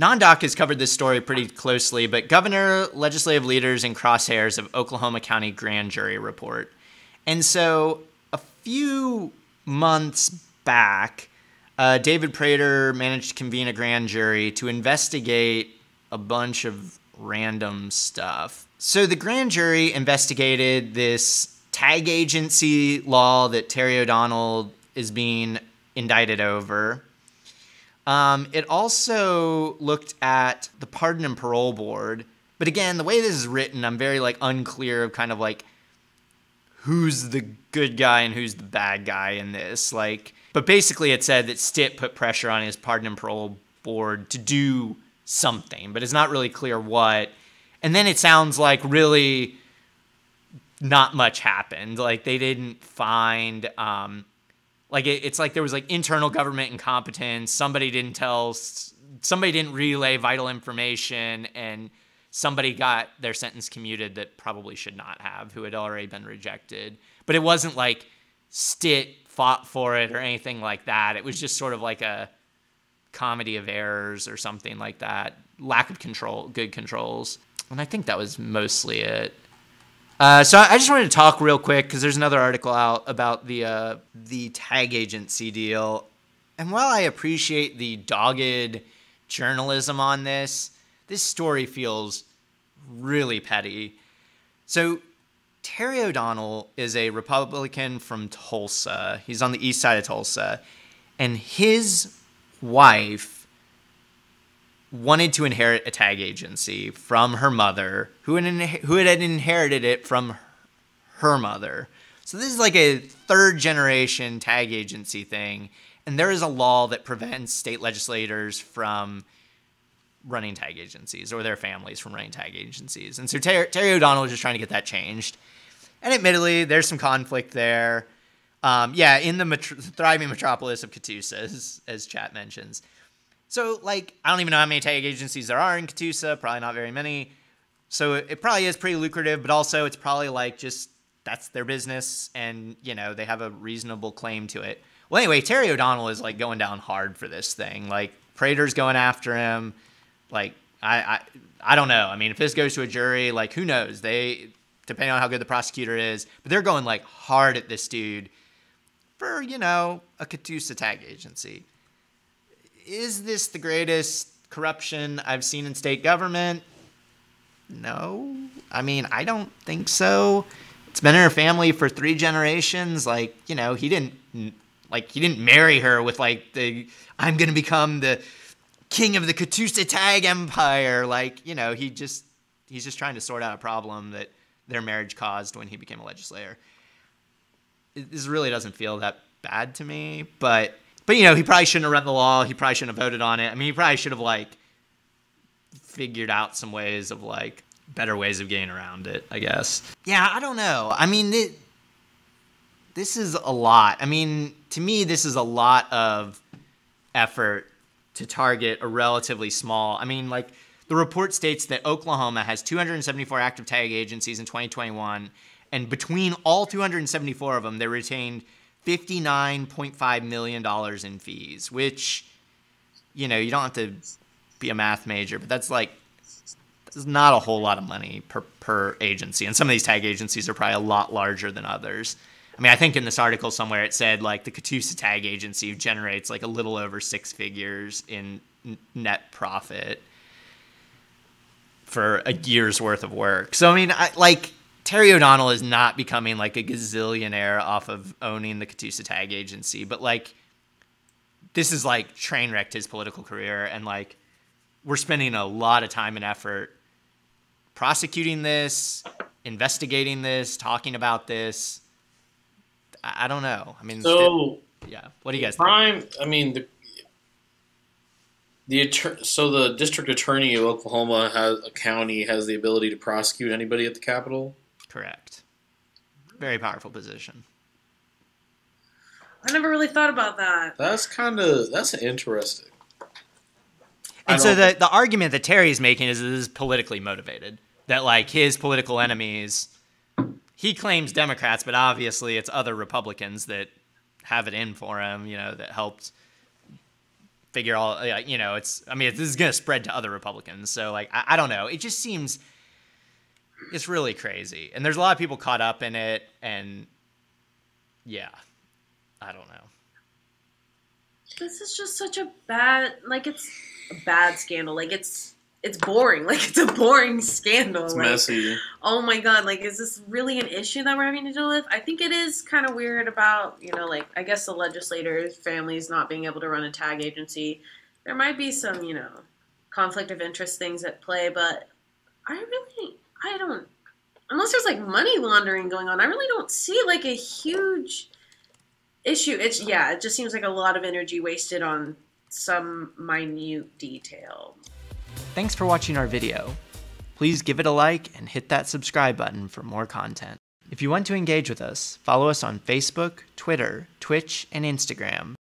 Non-Doc has covered this story pretty closely, but governor, legislative leaders, and crosshairs of Oklahoma County grand jury report. And so a few months back, David Prater managed to convene a grand jury to investigate a bunch of random stuff. So the grand jury investigated this tag agency law that Terry O'Donnell is being indicted over. It also looked at the Pardon and Parole Board. But again, the way this is written, I'm very unclear of kind of who's the good guy and who's the bad guy in this. But basically it said that Stitt put pressure on his Pardon and Parole Board to do something, but it's not really clear what. And then it sounds like really not much happened. They didn't find... it's like there was internal government incompetence. Somebody didn't relay vital information, and somebody got their sentence commuted that probably should not have, who had already been rejected. But it wasn't like Stitt fought for it or anything like that. It was just sort of like a comedy of errors or something like that. Lack of good controls. And I think that was mostly it. So I just wanted to talk real quick because there's another article out about the tag agency deal. And while I appreciate the dogged journalism on this story feels really petty. So Terry O'Donnell is a Republican from Tulsa. He's on the east side of Tulsa. And his wife wanted to inherit a tag agency from her mother, who had inherited it from her mother. So this is like a third-generation tag agency thing, and there is a law that prevents state legislators from running tag agencies, or their families from running tag agencies. And so Terry O'Donnell was just trying to get that changed. And admittedly, there's some conflict there. In the thriving metropolis of Catoosa, as chat mentions. So, I don't even know how many tag agencies there are in Catoosa. Probably not very many. So it probably is pretty lucrative, but also it's probably just that's their business, and, they have a reasonable claim to it. Well, anyway, Terry O'Donnell is, going down hard for this thing. Prater's going after him. I don't know. I mean, if this goes to a jury, who knows? Depending on how good the prosecutor is, but they're going, hard at this dude for, a Catoosa tag agency. Is this the greatest corruption I've seen in state government? No. I mean, I don't think so. It's been in her family for 3 generations. He didn't marry her with I'm going to become the king of the Catoosa tag empire. He's just trying to sort out a problem that their marriage caused when he became a legislator. This really doesn't feel that bad to me, but he probably shouldn't have run the law. He probably shouldn't have voted on it. I mean, he probably should have figured out some ways of better ways of getting around it, I guess. Yeah, I don't know. I mean, this is a lot. I mean, to me, this is a lot of effort to target a relatively small. I mean, the report states that Oklahoma has 274 active tag agencies in 2021, and between all 274 of them, they retained $59.5 million in fees, which, you don't have to be a math major, but that's not a whole lot of money per agency. And some of these tag agencies are probably a lot larger than others. I mean, I think in this article somewhere it said the Catoosa tag agency generates a little over 6 figures in net profit for a year's worth of work. So, I mean, Terry O'Donnell is not becoming a gazillionaire off of owning the Catoosa tag agency, but this is train wrecked his political career, and we're spending a lot of time and effort prosecuting this, investigating this, talking about this. I don't know. I mean, yeah. What do you guys think? I mean, the district attorney of Oklahoma has the ability to prosecute anybody at the Capitol. Correct. Very powerful position. I never really thought about that. That's interesting. And so the argument that Terry's making is this is politically motivated. That his political enemies, he claims Democrats, but obviously it's other Republicans that have it in for him, that helped figure all, you know, this is going to spread to other Republicans. So, like, I don't know. It just seems, it's really crazy. And there's a lot of people caught up in it. And yeah, I don't know. This is just such a bad, like, it's a bad scandal. Like, it's boring. Like, it's a boring scandal. It's like, messy. Oh my God. Like, is this really an issue that we're having to deal with? I think it is kind of weird about, you know, like, I guess the legislators' families not being able to run a tag agency. There might be some, you know, conflict of interest things at play, but I don't, unless there's, like, money laundering going on, I really don't see, like, a huge issue. It just seems like a lot of energy wasted on some minute detail. Thanks for watching our video. Please give it a like and hit that subscribe button for more content. If you want to engage with us, follow us on Facebook, Twitter, Twitch, and Instagram.